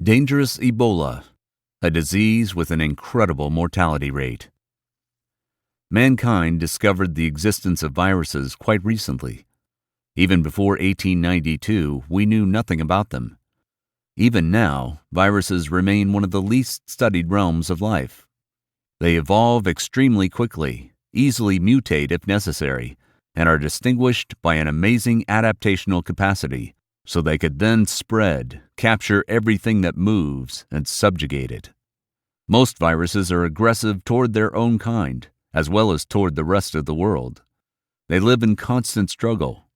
Dangerous Ebola, a disease with an incredible mortality rate. Mankind discovered the existence of viruses quite recently. Even before 1892, we knew nothing about them. Even now, viruses remain one of the least studied realms of life. They evolve extremely quickly, easily mutate if necessary, and are distinguished by an amazing adaptational capacity, so they could then spread, capture everything that moves, and subjugate it. Most viruses are aggressive toward their own kind, as well as toward the rest of the world. They live in constant struggle.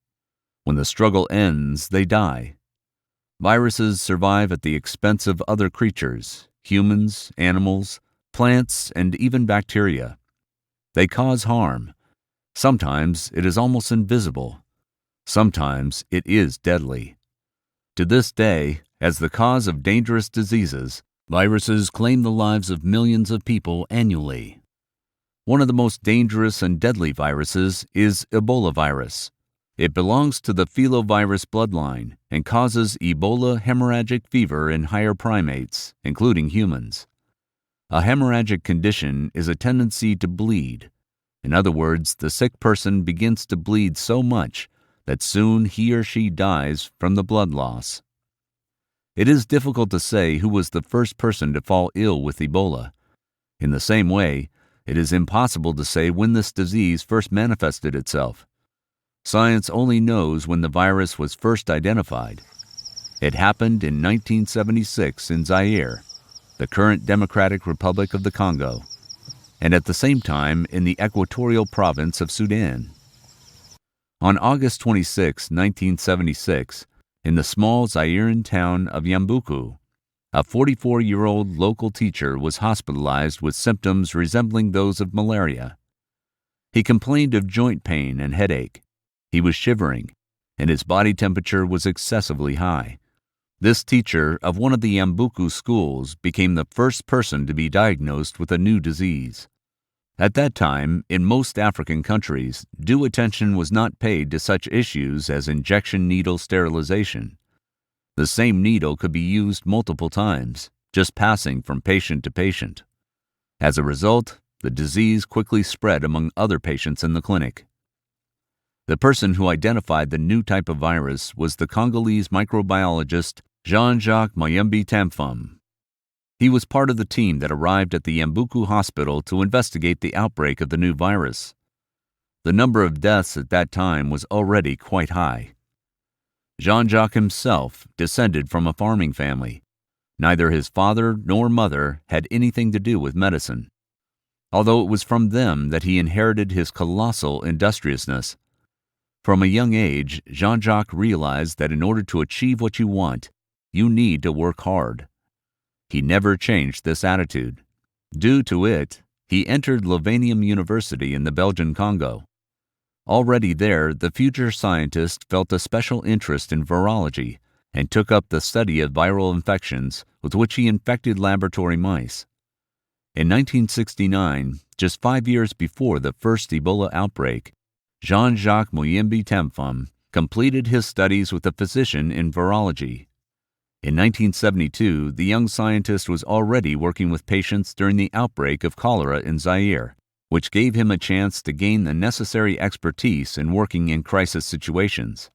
When the struggle ends, they die. Viruses survive at the expense of other creatures, humans, animals, plants, and even bacteria. They cause harm. Sometimes it is almost invisible. Sometimes it is deadly. To this day, as the cause of dangerous diseases, viruses claim the lives of millions of people annually. One of the most dangerous and deadly viruses is Ebola virus. It belongs to the filovirus bloodline and causes Ebola hemorrhagic fever in higher primates, including humans. A hemorrhagic condition is a tendency to bleed. In other words, the sick person begins to bleed so much that soon he or she dies from the blood loss. It is difficult to say who was the first person to fall ill with Ebola. In the same way, it is impossible to say when this disease first manifested itself. Science only knows when the virus was first identified. It happened in 1976 in Zaire, the current Democratic Republic of the Congo, and at the same time in the equatorial province of Sudan. On August 26, 1976, in the small Zairean town of Yambuku, a 44-year-old local teacher was hospitalized with symptoms resembling those of malaria. He complained of joint pain and headache. He was shivering, and his body temperature was excessively high. This teacher of one of the Yambuku schools became the first person to be diagnosed with a new disease. At that time, in most African countries, due attention was not paid to such issues as injection needle sterilization. The same needle could be used multiple times, just passing from patient to patient. As a result, the disease quickly spread among other patients in the clinic. The person who identified the new type of virus was the Congolese microbiologist Jean-Jacques Mayembe Tamfum. He was part of the team that arrived at the Yambuku hospital to investigate the outbreak of the new virus. The number of deaths at that time was already quite high. Jean-Jacques himself descended from a farming family. Neither his father nor mother had anything to do with medicine, although it was from them that he inherited his colossal industriousness. From a young age, Jean-Jacques realized that in order to achieve what you want, you need to work hard. He never changed this attitude. Due to it, he entered Lovanium University in the Belgian Congo. Already there, the future scientist felt a special interest in virology and took up the study of viral infections with which he infected laboratory mice. In 1969, just 5 years before the first Ebola outbreak, Jean-Jacques Mayembe Tamfum completed his studies with a physician in virology. In 1972, the young scientist was already working with patients during the outbreak of cholera in Zaire, which gave him a chance to gain the necessary expertise in working in crisis situations.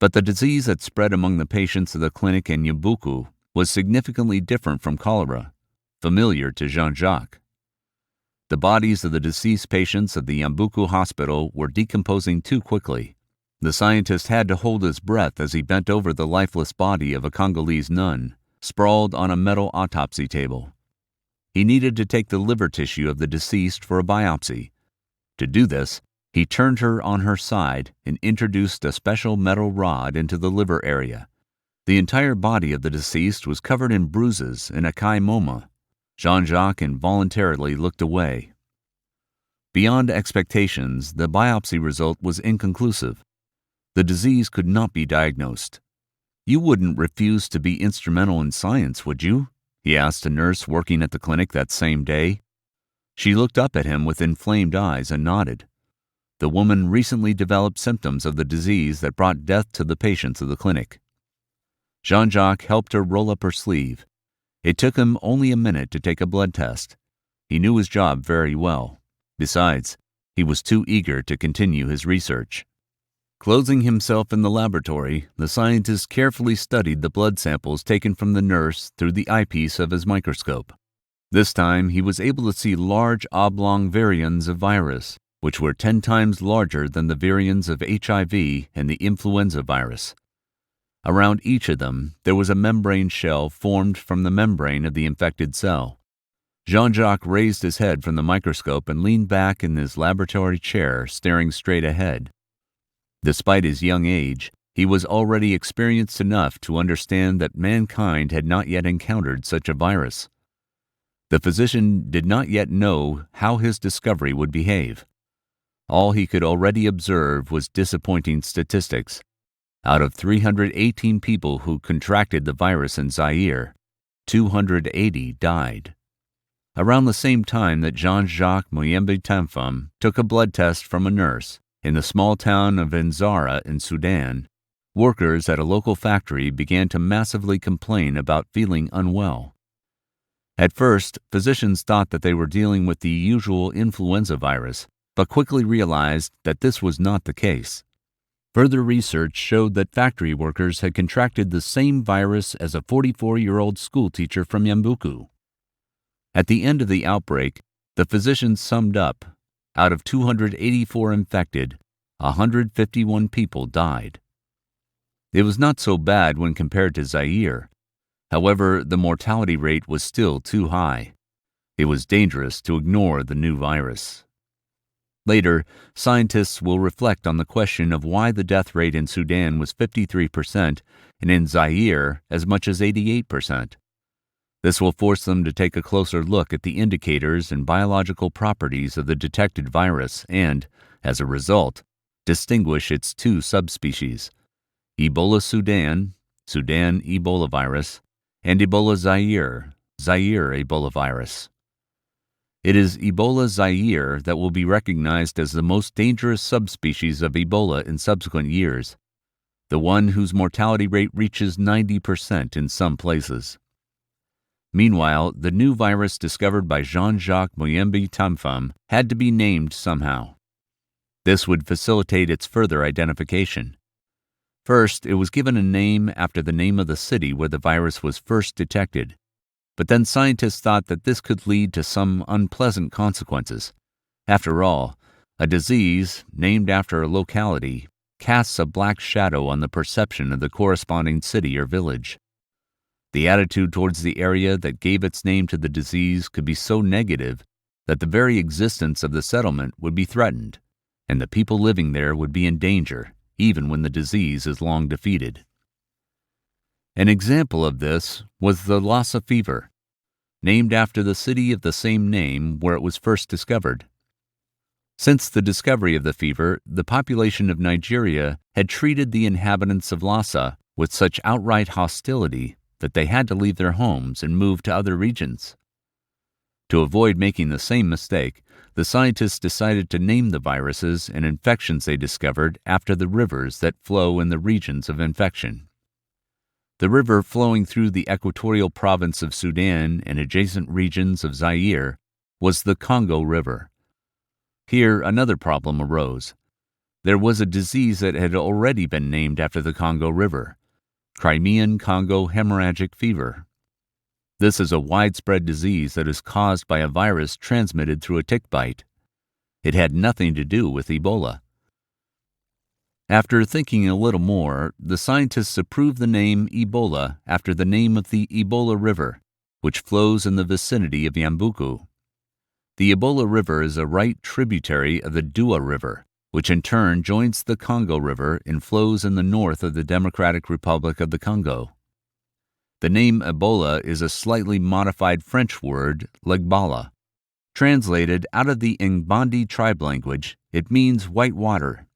But the disease that spread among the patients of the clinic in Yambuku was significantly different from cholera, familiar to Jean-Jacques. The bodies of the deceased patients of the Yambuku hospital were decomposing too quickly. The scientist had to hold his breath as he bent over the lifeless body of a Congolese nun, sprawled on a metal autopsy table. He needed to take the liver tissue of the deceased for a biopsy. To do this, he turned her on her side and introduced a special metal rod into the liver area. The entire body of the deceased was covered in bruises and a kymoma. Jean-Jacques involuntarily looked away. Beyond expectations, the biopsy result was inconclusive. The disease could not be diagnosed. "You wouldn't refuse to be instrumental in science, would you?" he asked a nurse working at the clinic that same day. She looked up at him with inflamed eyes and nodded. The woman recently developed symptoms of the disease that brought death to the patients of the clinic. Jean-Jacques helped her roll up her sleeve. It took him only a minute to take a blood test. He knew his job very well. Besides, he was too eager to continue his research. Closing himself in the laboratory, the scientist carefully studied the blood samples taken from the nurse through the eyepiece of his microscope. This time, he was able to see large oblong virions of virus, which were 10 times larger than the virions of HIV and the influenza virus. Around each of them, there was a membrane shell formed from the membrane of the infected cell. Jean-Jacques raised his head from the microscope and leaned back in his laboratory chair, staring straight ahead. Despite his young age, he was already experienced enough to understand that mankind had not yet encountered such a virus. The physician did not yet know how his discovery would behave. All he could already observe was disappointing statistics. Out of 318 people who contracted the virus in Zaire, 280 died. Around the same time that Jean-Jacques Muyembe Tamfam took a blood test from a nurse in the small town of Nzara in Sudan, workers at a local factory began to massively complain about feeling unwell. At first, physicians thought that they were dealing with the usual influenza virus, but quickly realized that this was not the case. Further research showed that factory workers had contracted the same virus as a 44-year-old schoolteacher from Yambuku. At the end of the outbreak, the physicians summed up, out of 284 infected, 151 people died. It was not so bad when compared to Zaire. However, the mortality rate was still too high. It was dangerous to ignore the new virus. Later, scientists will reflect on the question of why the death rate in Sudan was 53% and in Zaire as much as 88%. This will force them to take a closer look at the indicators and biological properties of the detected virus and, as a result, distinguish its two subspecies, Ebola Sudan, Sudan Ebola virus, and Ebola Zaire, Zaire Ebola virus. It is Ebola Zaire that will be recognized as the most dangerous subspecies of Ebola in subsequent years, the one whose mortality rate reaches 90% in some places. Meanwhile, the new virus discovered by Jean-Jacques Muyembe Tamfam had to be named somehow. This would facilitate its further identification. First, it was given a name after the name of the city where the virus was first detected. But then scientists thought that this could lead to some unpleasant consequences. After all, a disease named after a locality casts a black shadow on the perception of the corresponding city or village. The attitude towards the area that gave its name to the disease could be so negative that the very existence of the settlement would be threatened, and the people living there would be in danger, even when the disease is long defeated. An example of this was the Lassa fever, named after the city of the same name where it was first discovered. Since the discovery of the fever, the population of Nigeria had treated the inhabitants of Lassa with such outright hostility that they had to leave their homes and move to other regions. To avoid making the same mistake, the scientists decided to name the viruses and infections they discovered after the rivers that flow in the regions of infection. The river flowing through the equatorial province of Sudan and adjacent regions of Zaire was the Congo River. Here, another problem arose. There was a disease that had already been named after the Congo River, Crimean Congo hemorrhagic fever. This is a widespread disease that is caused by a virus transmitted through a tick bite. It had nothing to do with Ebola. After thinking a little more, the scientists approved the name Ebola after the name of the Ebola River, which flows in the vicinity of Yambuku. The Ebola River is a right tributary of the Dua River, which in turn joins the Congo River and flows in the north of the Democratic Republic of the Congo. The name Ebola is a slightly modified French word, legbala. Translated out of the Ngbandi tribe language, it means white water.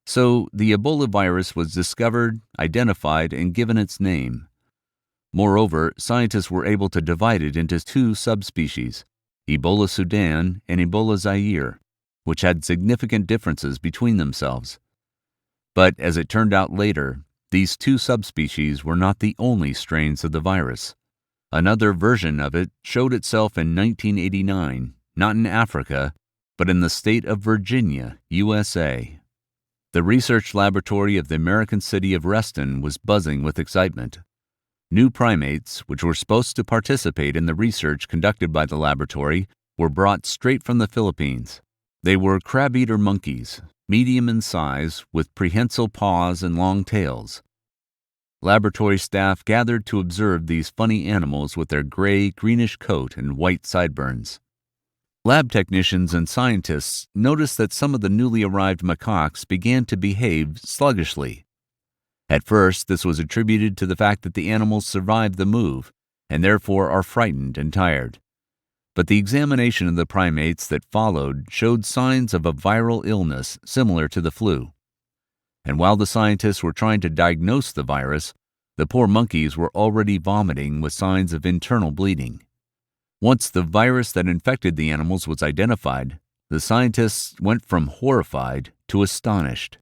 So, the Ebola virus was discovered, identified, and given its name. Moreover, scientists were able to divide it into two subspecies, Ebola Sudan and Ebola Zaire, which had significant differences between themselves. But as it turned out later, these two subspecies were not the only strains of the virus. Another version of it showed itself in 1989, not in Africa, but in the state of Virginia, USA. The research laboratory of the American city of Reston was buzzing with excitement. New primates, which were supposed to participate in the research conducted by the laboratory, were brought straight from the Philippines. They were crab-eater monkeys, medium in size, with prehensile paws and long tails. Laboratory staff gathered to observe these funny animals with their gray, greenish coat and white sideburns. Lab technicians and scientists noticed that some of the newly arrived macaques began to behave sluggishly. At first, this was attributed to the fact that the animals survived the move and therefore are frightened and tired. But the examination of the primates that followed showed signs of a viral illness similar to the flu. And while the scientists were trying to diagnose the virus, the poor monkeys were already vomiting with signs of internal bleeding. Once the virus that infected the animals was identified, the scientists went from horrified to astonished.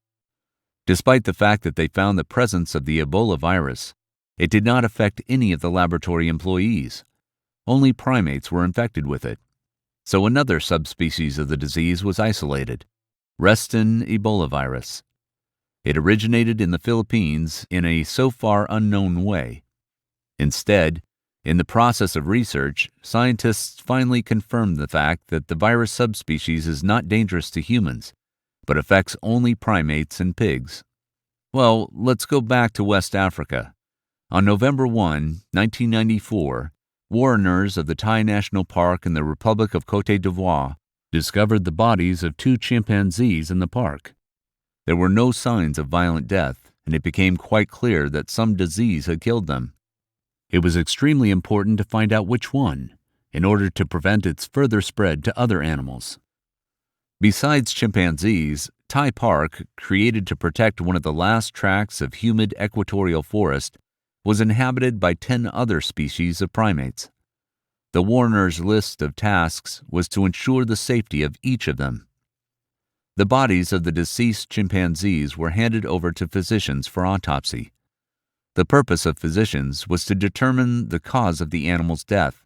Despite the fact that they found the presence of the Ebola virus, it did not affect any of the laboratory employees. Only primates were infected with it. So another subspecies of the disease was isolated, Reston Ebola virus. It originated in the Philippines in a so far unknown way. Instead, in the process of research, scientists finally confirmed the fact that the virus subspecies is not dangerous to humans, but affects only primates and pigs. Well, let's go back to West Africa. On November 1, 1994, foreigners of the Thai National Park in the Republic of Côte d'Ivoire discovered the bodies of two chimpanzees in the park. There were no signs of violent death, and it became quite clear that some disease had killed them. It was extremely important to find out which one, in order to prevent its further spread to other animals. Besides chimpanzees, Thai Park, created to protect one of the last tracts of humid equatorial forest, was inhabited by 10 other species of primates. The warner's list of tasks was to ensure the safety of each of them. The bodies of the deceased chimpanzees were handed over to physicians for autopsy. The purpose of physicians was to determine the cause of the animal's death.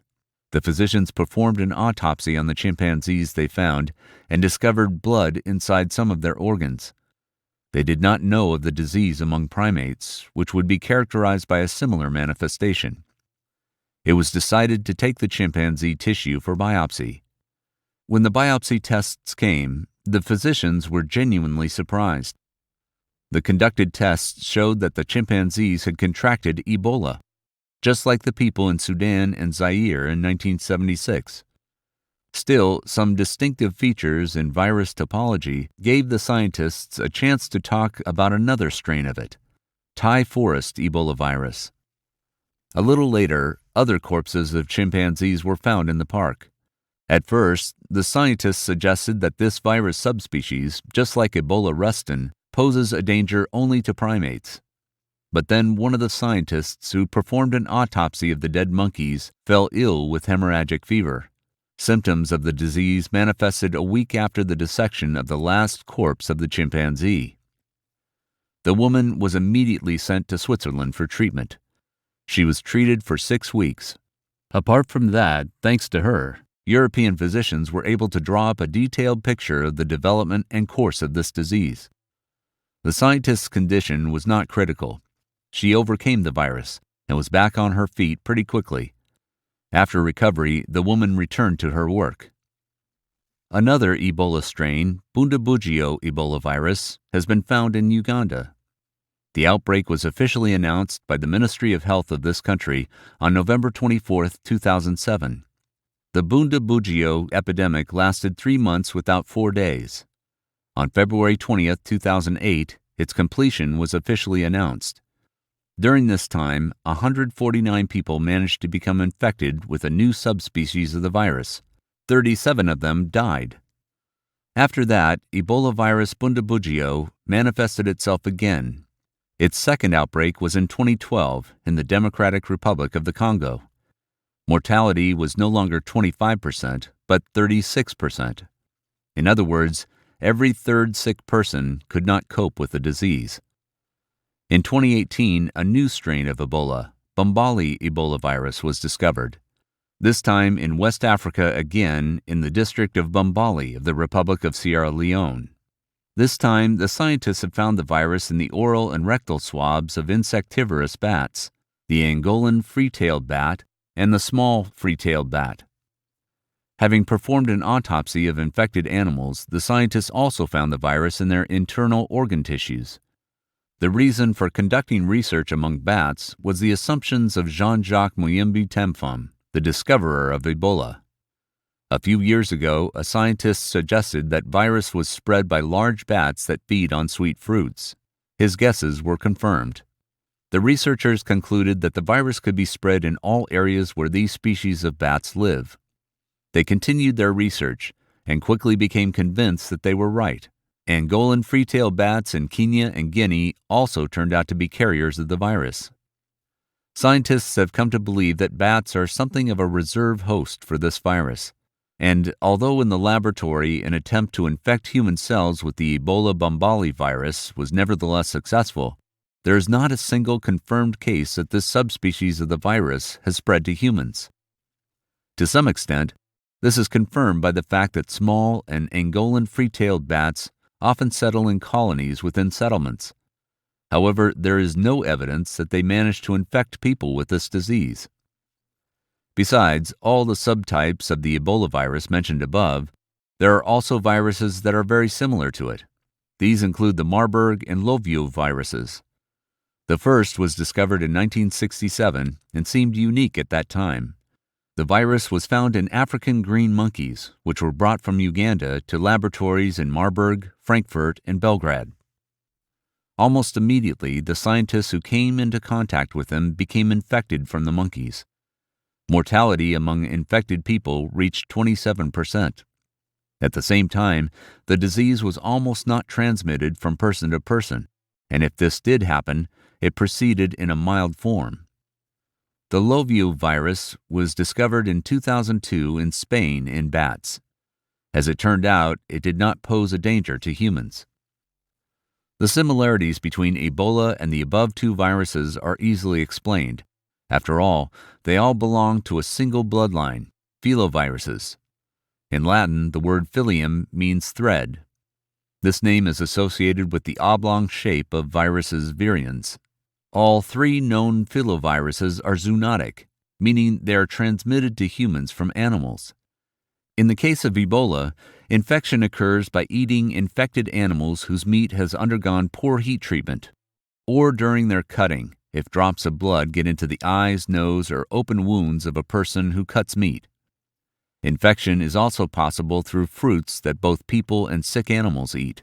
The physicians performed an autopsy on the chimpanzees they found and discovered blood inside some of their organs. They did not know of the disease among primates, which would be characterized by a similar manifestation. It was decided to take the chimpanzee tissue for biopsy. When the biopsy tests came, the physicians were genuinely surprised. The conducted tests showed that the chimpanzees had contracted Ebola, just like the people in Sudan and Zaire in 1976. Still, some distinctive features in virus topology gave the scientists a chance to talk about another strain of it, Thai forest Ebola virus. A little later, other corpses of chimpanzees were found in the park. At first, the scientists suggested that this virus subspecies, just like Ebola Reston, poses a danger only to primates. But then one of the scientists who performed an autopsy of the dead monkeys fell ill with hemorrhagic fever. Symptoms of the disease manifested a week after the dissection of the last corpse of the chimpanzee. The woman was immediately sent to Switzerland for treatment. She was treated for 6 weeks. Apart from that, thanks to her, European physicians were able to draw up a detailed picture of the development and course of this disease. The scientist's condition was not critical. She overcame the virus and was back on her feet pretty quickly. After recovery, the woman returned to her work. Another Ebola strain, Bundibugyo Ebola virus, has been found in Uganda. The outbreak was officially announced by the Ministry of Health of this country on November 24, 2007. The Bundibugyo epidemic lasted 3 months without 4 days. On February 20, 2008, its completion was officially announced. During this time, 149 people managed to become infected with a new subspecies of the virus. 37 of them died. After that, Ebola virus Bundibugyo manifested itself again. Its second outbreak was in 2012 in the Democratic Republic of the Congo. Mortality was no longer 25%, but 36%. In other words, every third sick person could not cope with the disease. In 2018, a new strain of Ebola, Bombali Ebola virus, was discovered, this time in West Africa again in the district of Bombali of the Republic of Sierra Leone. This time, the scientists have found the virus in the oral and rectal swabs of insectivorous bats, the Angolan free-tailed bat and the small free-tailed bat. Having performed an autopsy of infected animals, the scientists also found the virus in their internal organ tissues. The reason for conducting research among bats was the assumptions of Jean-Jacques Muyembe Temfam, the discoverer of Ebola. A few years ago, a scientist suggested that virus was spread by large bats that feed on sweet fruits. His guesses were confirmed. The researchers concluded that the virus could be spread in all areas where these species of bats live. They continued their research and quickly became convinced that they were right. Angolan free-tailed bats in Kenya and Guinea also turned out to be carriers of the virus. Scientists have come to believe that bats are something of a reserve host for this virus. And although in the laboratory an attempt to infect human cells with the Ebola Bombali virus was nevertheless successful, there is not a single confirmed case that this subspecies of the virus has spread to humans. To some extent, this is confirmed by the fact that small and Angolan free-tailed bats often settle in colonies within settlements. However, there is no evidence that they manage to infect people with this disease. Besides all the subtypes of the Ebola virus mentioned above, there are also viruses that are very similar to it. These include the Marburg and Lovio viruses. The first was discovered in 1967 and seemed unique at that time. The virus was found in African green monkeys, which were brought from Uganda to laboratories in Marburg, Frankfurt, and Belgrade. Almost immediately, the scientists who came into contact with them became infected from the monkeys. Mortality among infected people reached 27%. At the same time, the disease was almost not transmitted from person to person, and if this did happen, it proceeded in a mild form. The Lovio virus was discovered in 2002 in Spain in bats. As it turned out, it did not pose a danger to humans. The similarities between Ebola and the above two viruses are easily explained. After all, they all belong to a single bloodline, filoviruses. In Latin, the word filium means thread. This name is associated with the oblong shape of viruses virions. All three known filoviruses are zoonotic, meaning they are transmitted to humans from animals. In the case of Ebola, infection occurs by eating infected animals whose meat has undergone poor heat treatment, or during their cutting, if drops of blood get into the eyes, nose, or open wounds of a person who cuts meat. Infection is also possible through fruits that both people and sick animals eat.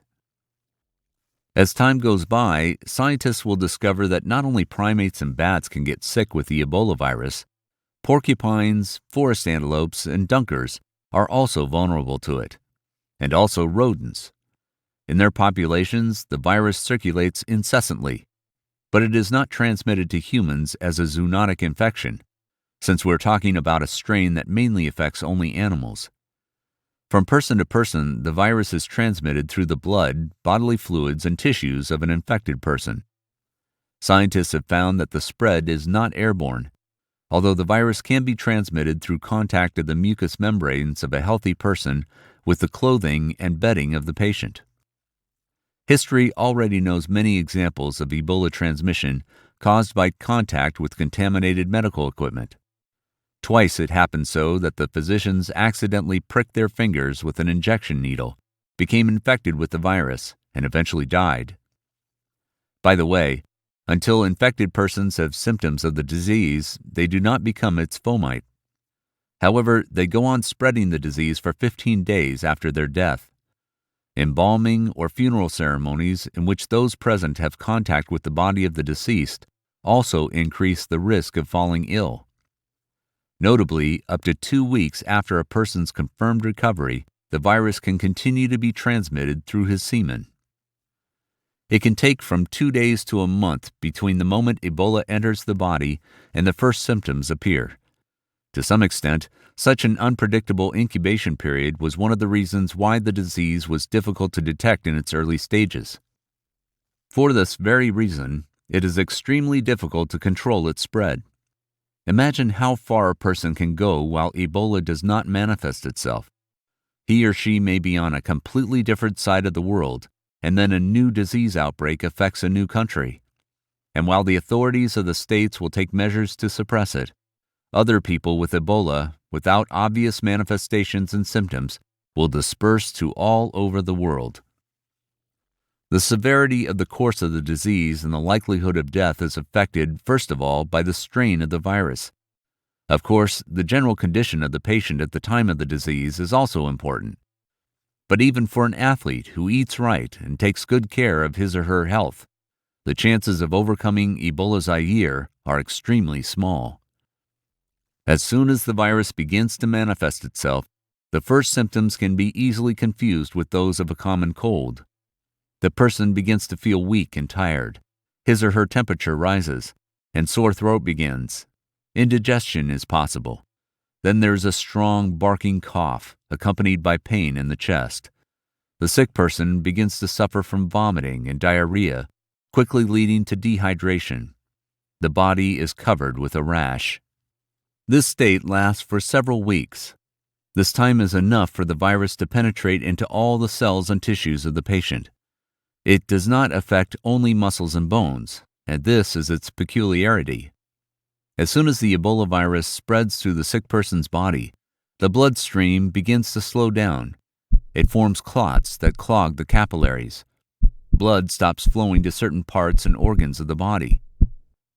As time goes by, scientists will discover that not only primates and bats can get sick with the Ebola virus, porcupines, forest antelopes, and dunkers are also vulnerable to it, and also rodents. In their populations, the virus circulates incessantly, but it is not transmitted to humans as a zoonotic infection, since we're talking about a strain that mainly affects only animals. From person to person, the virus is transmitted through the blood, bodily fluids, and tissues of an infected person. Scientists have found that the spread is not airborne, although the virus can be transmitted through contact of the mucous membranes of a healthy person with the clothing and bedding of the patient. History already knows many examples of Ebola transmission caused by contact with contaminated medical equipment. Twice it happened so that the physicians accidentally pricked their fingers with an injection needle, became infected with the virus, and eventually died. By the way, until infected persons have symptoms of the disease, they do not become its fomite. However, they go on spreading the disease for 15 days after their death. Embalming or funeral ceremonies in which those present have contact with the body of the deceased also increase the risk of falling ill. Notably, up to 2 weeks after a person's confirmed recovery, the virus can continue to be transmitted through his semen. It can take from 2 days to a month between the moment Ebola enters the body and the first symptoms appear. To some extent, such an unpredictable incubation period was one of the reasons why the disease was difficult to detect in its early stages. For this very reason, it is extremely difficult to control its spread. Imagine how far a person can go while Ebola does not manifest itself. He or she may be on a completely different side of the world, and then a new disease outbreak affects a new country. And while the authorities of the states will take measures to suppress it, other people with Ebola, without obvious manifestations and symptoms, will disperse to all over the world. The severity of the course of the disease and the likelihood of death is affected, first of all, by the strain of the virus. Of course, the general condition of the patient at the time of the disease is also important. But even for an athlete who eats right and takes good care of his or her health, the chances of overcoming Ebola Zaire are extremely small. As soon as the virus begins to manifest itself, the first symptoms can be easily confused with those of a common cold. The person begins to feel weak and tired. His or her temperature rises, and sore throat begins. Indigestion is possible. Then there's a strong barking cough, accompanied by pain in the chest. The sick person begins to suffer from vomiting and diarrhea, quickly leading to dehydration. The body is covered with a rash. This state lasts for several weeks. This time is enough for the virus to penetrate into all the cells and tissues of the patient. It does not affect only muscles and bones, and this is its peculiarity. As soon as the Ebola virus spreads through the sick person's body, the bloodstream begins to slow down. It forms clots that clog the capillaries. Blood stops flowing to certain parts and organs of the body.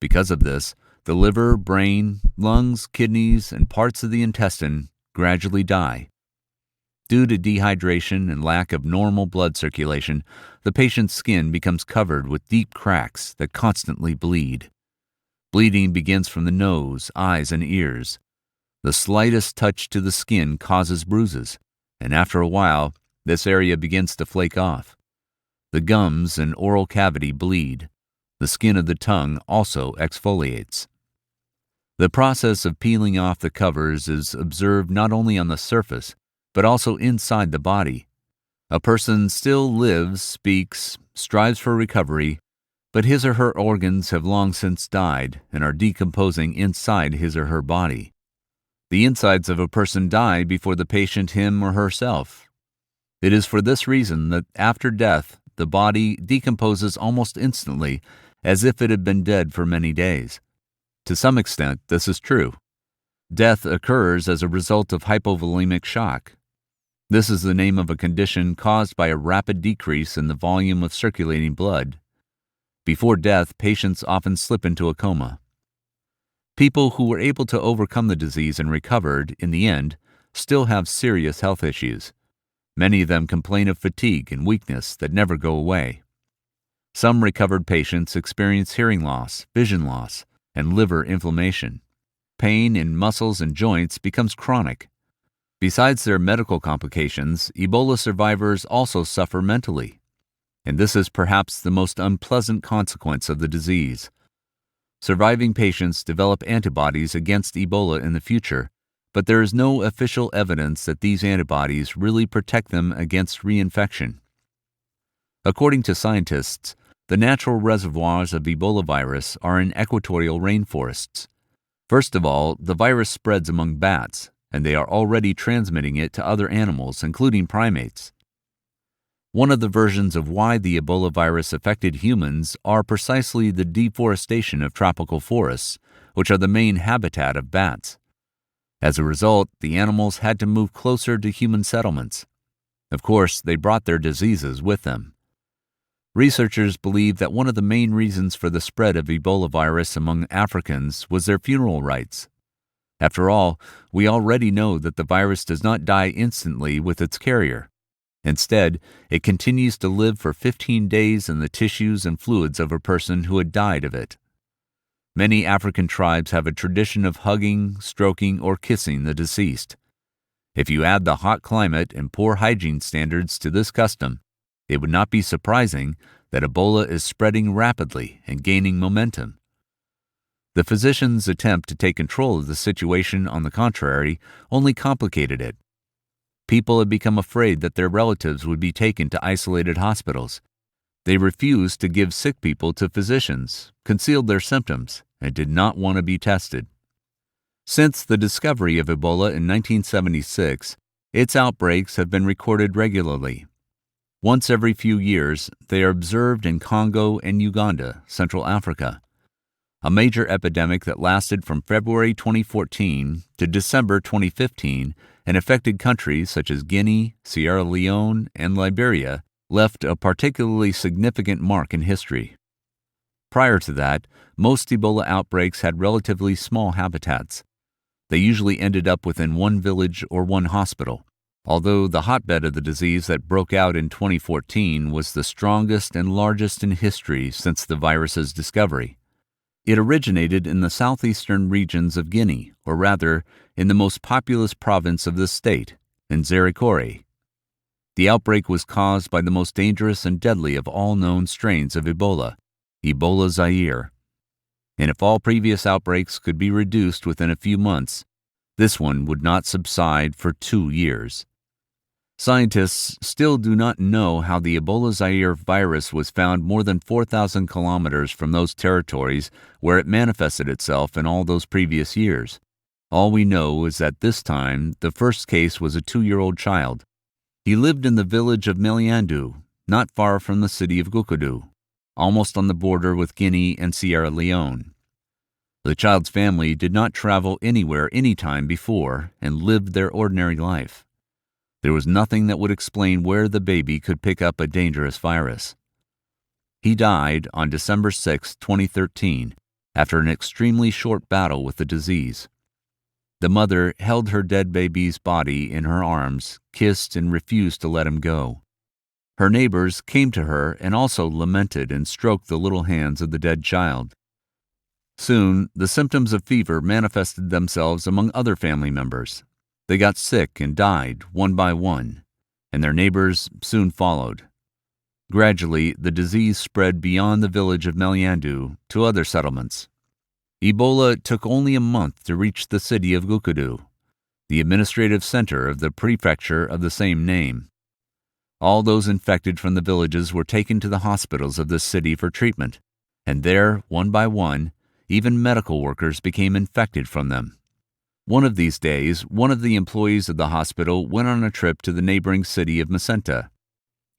Because of this, the liver, brain, lungs, kidneys, and parts of the intestine gradually die. Due to dehydration and lack of normal blood circulation, the patient's skin becomes covered with deep cracks that constantly bleed. Bleeding begins from the nose, eyes, and ears. The slightest touch to the skin causes bruises, and after a while, this area begins to flake off. The gums and oral cavity bleed. The skin of the tongue also exfoliates. The process of peeling off the covers is observed not only on the surface, but also inside the body. A person still lives, speaks, strives for recovery, but his or her organs have long since died and are decomposing inside his or her body. The insides of a person die before the patient, him or herself. It is for this reason that after death, the body decomposes almost instantly, as if it had been dead for many days. To some extent, this is true. Death occurs as a result of hypovolemic shock. This is the name of a condition caused by a rapid decrease in the volume of circulating blood. Before death, patients often slip into a coma. People who were able to overcome the disease and recovered, in the end, still have serious health issues. Many of them complain of fatigue and weakness that never go away. Some recovered patients experience hearing loss, vision loss, and liver inflammation. Pain in muscles and joints becomes chronic. Besides their medical complications, Ebola survivors also suffer mentally, and this is perhaps the most unpleasant consequence of the disease. Surviving patients develop antibodies against Ebola in the future, but there is no official evidence that these antibodies really protect them against reinfection. According to scientists, the natural reservoirs of Ebola virus are in equatorial rainforests. First of all, the virus spreads among bats, and they are already transmitting it to other animals, including primates. One of the versions of why the Ebola virus affected humans are precisely the deforestation of tropical forests, which are the main habitat of bats. As a result, the animals had to move closer to human settlements. Of course, they brought their diseases with them. Researchers believe that one of the main reasons for the spread of Ebola virus among Africans was their funeral rites. After all, we already know that the virus does not die instantly with its carrier. Instead, it continues to live for 15 days in the tissues and fluids of a person who had died of it. Many African tribes have a tradition of hugging, stroking, or kissing the deceased. If you add the hot climate and poor hygiene standards to this custom, it would not be surprising that Ebola is spreading rapidly and gaining momentum. The physicians' attempt to take control of the situation, on the contrary, only complicated it. People had become afraid that their relatives would be taken to isolated hospitals. They refused to give sick people to physicians, concealed their symptoms, and did not want to be tested. Since the discovery of Ebola in 1976, its outbreaks have been recorded regularly. Once every few years, they are observed in Congo and Uganda, Central Africa. A major epidemic that lasted from February 2014 to December 2015 and affected countries such as Guinea, Sierra Leone, and Liberia left a particularly significant mark in history. Prior to that, most Ebola outbreaks had relatively small habitats. They usually ended up within one village or one hospital, although the hotbed of the disease that broke out in 2014 was the strongest and largest in history since the virus's discovery. It originated in the southeastern regions of Guinea, or rather, in the most populous province of the state, in Zerikore. The outbreak was caused by the most dangerous and deadly of all known strains of Ebola, Ebola Zaire. And if all previous outbreaks could be reduced within a few months, this one would not subside for 2 years. Scientists still do not know how the Ebola Zaire virus was found more than 4,000 kilometers from those territories where it manifested itself in all those previous years. All we know is that this time the first case was a 2-year-old child. He lived in the village of Meliandou, not far from the city of Gukudu, almost on the border with Guinea and Sierra Leone. The child's family did not travel anywhere any time before and lived their ordinary life. There was nothing that would explain where the baby could pick up a dangerous virus. He died on December 6, 2013, after an extremely short battle with the disease. The mother held her dead baby's body in her arms, kissed, and refused to let him go. Her neighbors came to her and also lamented and stroked the little hands of the dead child. Soon, the symptoms of fever manifested themselves among other family members. They got sick and died one by one, and their neighbors soon followed. Gradually, the disease spread beyond the village of Meliandou to other settlements. Ebola took only a month to reach the city of Gukudu, the administrative center of the prefecture of the same name. All those infected from the villages were taken to the hospitals of this city for treatment, and there, one by one, even medical workers became infected from them. One of these days, one of the employees of the hospital went on a trip to the neighboring city of Macenta.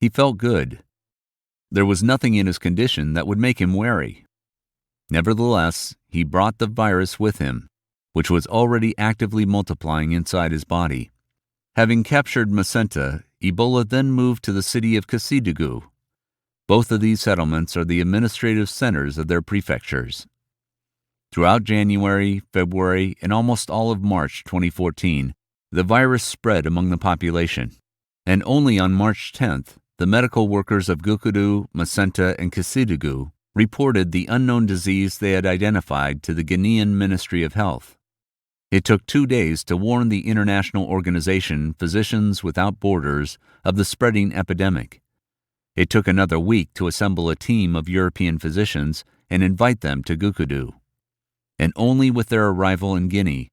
He felt good. There was nothing in his condition that would make him wary. Nevertheless, he brought the virus with him, which was already actively multiplying inside his body. Having captured Macenta, Ebola then moved to the city of Kasidigu. Both of these settlements are the administrative centers of their prefectures. Throughout January, February, and almost all of March 2014, the virus spread among the population, and only on March 10th, the medical workers of Gukudu, Macenta, and Kasidigu reported the unknown disease they had identified to the Guinean Ministry of Health. It took 2 days to warn the international organization Physicians Without Borders of the spreading epidemic. It took another week to assemble a team of European physicians and invite them to Gukudu. And only with their arrival in Guinea,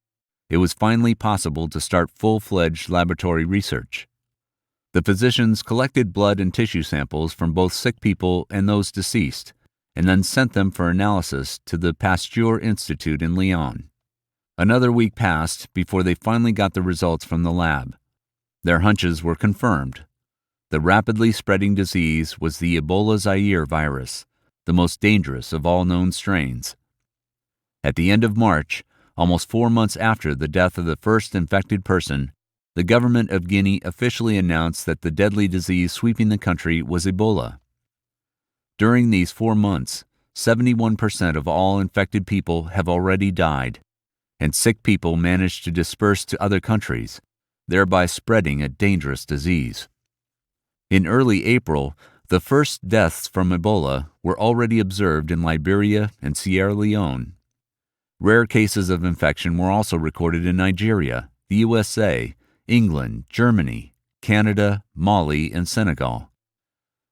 it was finally possible to start full-fledged laboratory research. The physicians collected blood and tissue samples from both sick people and those deceased, and then sent them for analysis to the Pasteur Institute in Lyon. Another week passed before they finally got the results from the lab. Their hunches were confirmed. The rapidly spreading disease was the Ebola Zaire virus, the most dangerous of all known strains. At the end of March, almost 4 months after the death of the first infected person, the government of Guinea officially announced that the deadly disease sweeping the country was Ebola. During these 4 months, 71% of all infected people have already died, and sick people managed to disperse to other countries, thereby spreading a dangerous disease. In early April, the first deaths from Ebola were already observed in Liberia and Sierra Leone. Rare cases of infection were also recorded in Nigeria, the USA, England, Germany, Canada, Mali, and Senegal.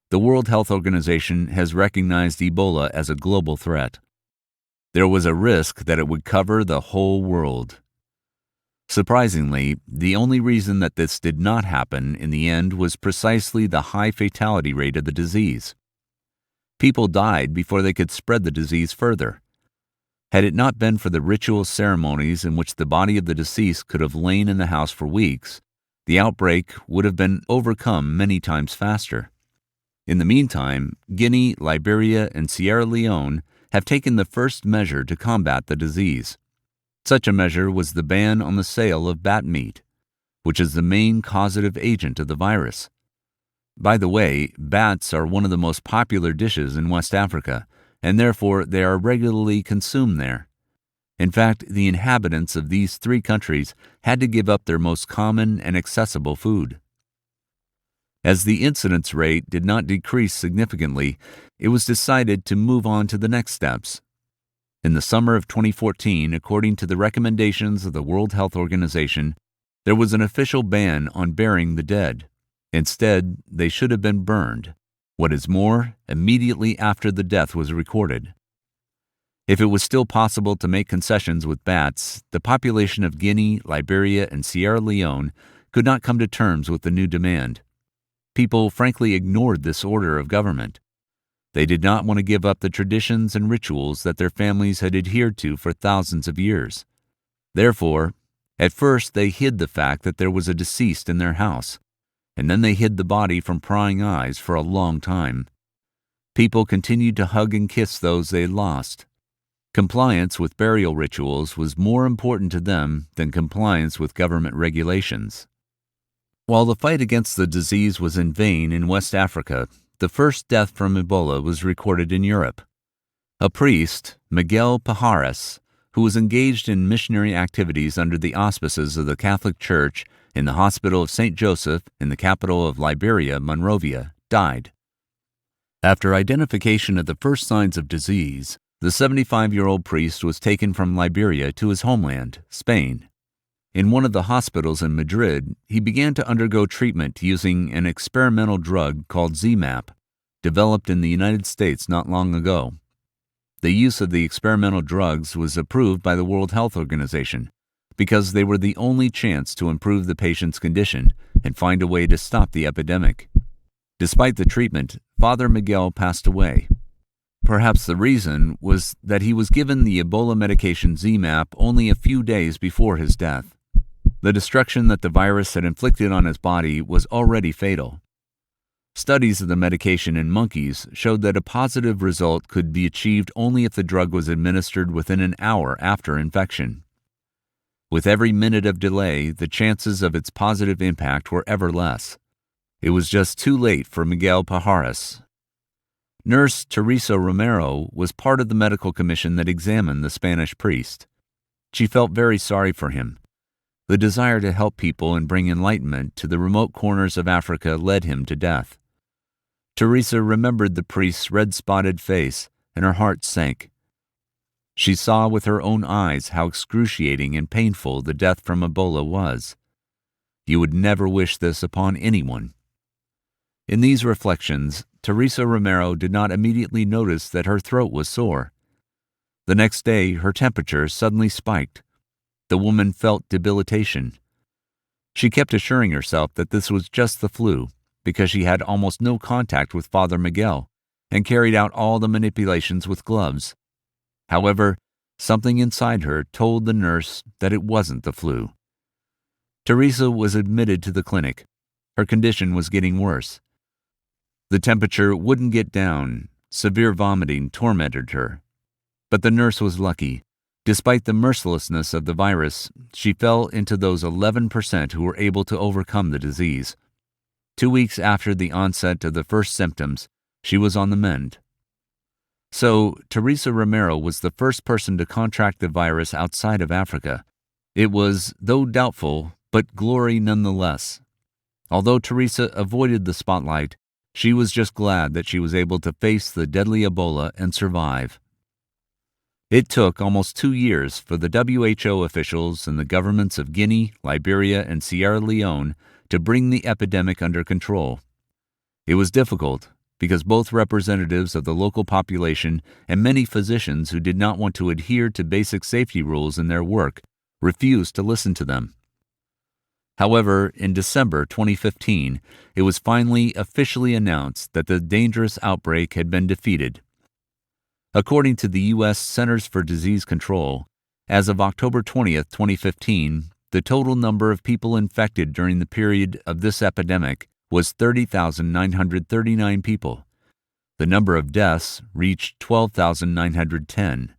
The World Health Organization has recognized Ebola as a global threat. There was a risk that it would cover the whole world. Surprisingly, the only reason that this did not happen in the end was precisely the high fatality rate of the disease. People died before they could spread the disease further. Had it not been for the ritual ceremonies in which the body of the deceased could have lain in the house for weeks, the outbreak would have been overcome many times faster. In the meantime, Guinea, Liberia, and Sierra Leone have taken the first measure to combat the disease. Such a measure was the ban on the sale of bat meat, which is the main causative agent of the virus. By the way, bats are one of the most popular dishes in West Africa, and therefore they are regularly consumed there. In fact, the inhabitants of these 3 countries had to give up their most common and accessible food. As the incidence rate did not decrease significantly, it was decided to move on to the next steps. In the summer of 2014, according to the recommendations of the World Health Organization, there was an official ban on burying the dead. Instead, they should have been burned. What is more, immediately after the death was recorded. If it was still possible to make concessions with bats, the population of Guinea, Liberia, and Sierra Leone could not come to terms with the new demand. People frankly ignored this order of government. They did not want to give up the traditions and rituals that their families had adhered to for thousands of years. Therefore, at first they hid the fact that there was a deceased in their house, and then they hid the body from prying eyes for a long time. People continued to hug and kiss those they lost. Compliance with burial rituals was more important to them than compliance with government regulations. While the fight against the disease was in vain in West Africa, the first death from Ebola was recorded in Europe. A priest, Miguel Pajares, who was engaged in missionary activities under the auspices of the Catholic Church in the Hospital of St. Joseph in the capital of Liberia, Monrovia, died. After identification of the first signs of disease, the 75-year-old priest was taken from Liberia to his homeland, Spain. In one of the hospitals in Madrid, he began to undergo treatment using an experimental drug called ZMapp, developed in the United States not long ago. The use of the experimental drugs was approved by the World Health Organization because they were the only chance to improve the patient's condition and find a way to stop the epidemic. Despite the treatment, Father Miguel passed away. Perhaps the reason was that he was given the Ebola medication ZMapp only a few days before his death. The destruction that the virus had inflicted on his body was already fatal. Studies of the medication in monkeys showed that a positive result could be achieved only if the drug was administered within an hour after infection. With every minute of delay, the chances of its positive impact were ever less. It was just too late for Miguel Pajares. Nurse Teresa Romero was part of the medical commission that examined the Spanish priest. She felt very sorry for him. The desire to help people and bring enlightenment to the remote corners of Africa led him to death. Teresa remembered the priest's red-spotted face, and her heart sank. She saw with her own eyes how excruciating and painful the death from Ebola was. You would never wish this upon anyone. In these reflections, Teresa Romero did not immediately notice that her throat was sore. The next day, her temperature suddenly spiked. The woman felt debilitation. She kept assuring herself that this was just the flu, because she had almost no contact with Father Miguel and carried out all the manipulations with gloves. However, something inside her told the nurse that it wasn't the flu. Teresa was admitted to the clinic. Her condition was getting worse. The temperature wouldn't get down. Severe vomiting tormented her. But the nurse was lucky. Despite the mercilessness of the virus, she fell into those 11% who were able to overcome the disease. 2 weeks after the onset of the first symptoms, she was on the mend. So, Teresa Romero was the first person to contract the virus outside of Africa. It was, though doubtful, but glory nonetheless. Although Teresa avoided the spotlight, she was just glad that she was able to face the deadly Ebola and survive. It took almost 2 years for the WHO officials and the governments of Guinea, Liberia, and Sierra Leone to bring the epidemic under control. It was difficult because both representatives of the local population and many physicians who did not want to adhere to basic safety rules in their work refused to listen to them. However, in December 2015, it was finally officially announced that the dangerous outbreak had been defeated. According to the U.S. Centers for Disease Control, as of October 20, 2015, the total number of people infected during the period of this epidemic was 30,939 people. The number of deaths reached 12,910.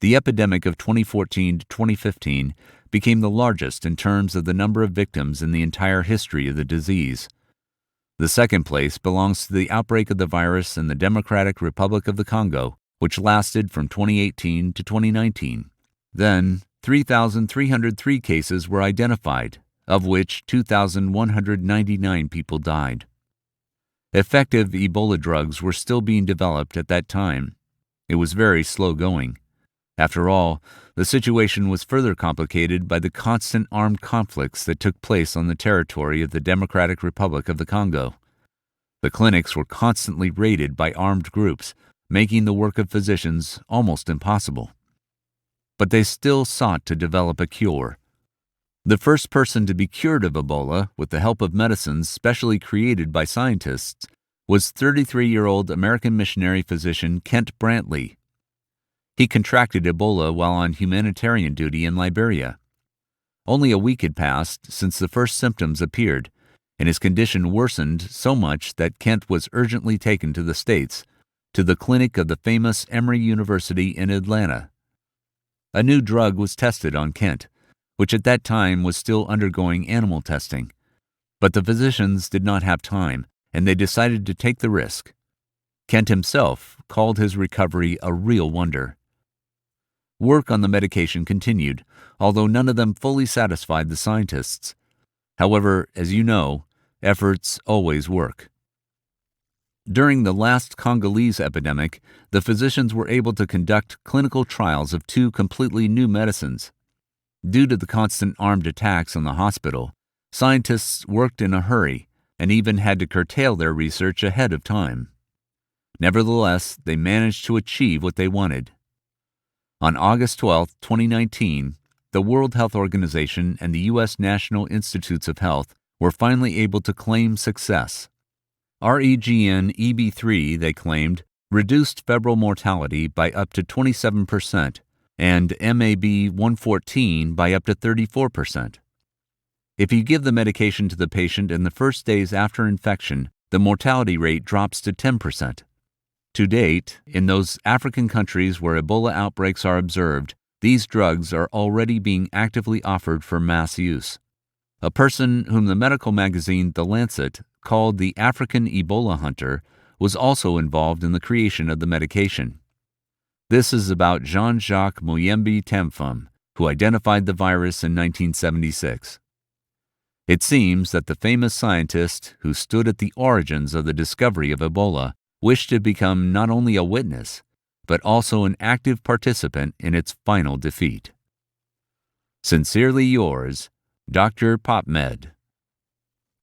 The epidemic of 2014 to 2015 became the largest in terms of the number of victims in the entire history of the disease. The second place belongs to the outbreak of the virus in the Democratic Republic of the Congo, which lasted from 2018 to 2019. Then, 3,303 cases were identified, of which 2,199 people died. Effective Ebola drugs were still being developed at that time. It was very slow going. After all, the situation was further complicated by the constant armed conflicts that took place on the territory of the Democratic Republic of the Congo. The clinics were constantly raided by armed groups, making the work of physicians almost impossible. But they still sought to develop a cure. The first person to be cured of Ebola with the help of medicines specially created by scientists was 33-year-old American missionary physician Kent Brantley. He contracted Ebola while on humanitarian duty in Liberia. Only a week had passed since the first symptoms appeared, and his condition worsened so much that Kent was urgently taken to the States, to the clinic of the famous Emory University in Atlanta. A new drug was tested on Kent, which at that time was still undergoing animal testing. But the physicians did not have time, and they decided to take the risk. Kent himself called his recovery a real wonder. Work on the medication continued, although none of them fully satisfied the scientists. However, as you know, efforts always work. During the last Congolese epidemic, the physicians were able to conduct clinical trials of two completely new medicines. Due to the constant armed attacks on the hospital, scientists worked in a hurry and even had to curtail their research ahead of time. Nevertheless, they managed to achieve what they wanted. On August 12, 2019, the World Health Organization and the U.S. National Institutes of Health were finally able to claim success. REGN-EB3, they claimed, reduced febrile mortality by up to 27% and MAB-114 by up to 34%. If you give the medication to the patient in the first days after infection, the mortality rate drops to 10%. To date, in those African countries where Ebola outbreaks are observed, these drugs are already being actively offered for mass use. A person whom the medical magazine The Lancet called the African Ebola hunter was also involved in the creation of the medication. This is about Jean-Jacques Muyembe Tamfum, who identified the virus in 1976. It seems that the famous scientist who stood at the origins of the discovery of Ebola wished to become not only a witness, but also an active participant in its final defeat. Sincerely yours, Dr. PopMed.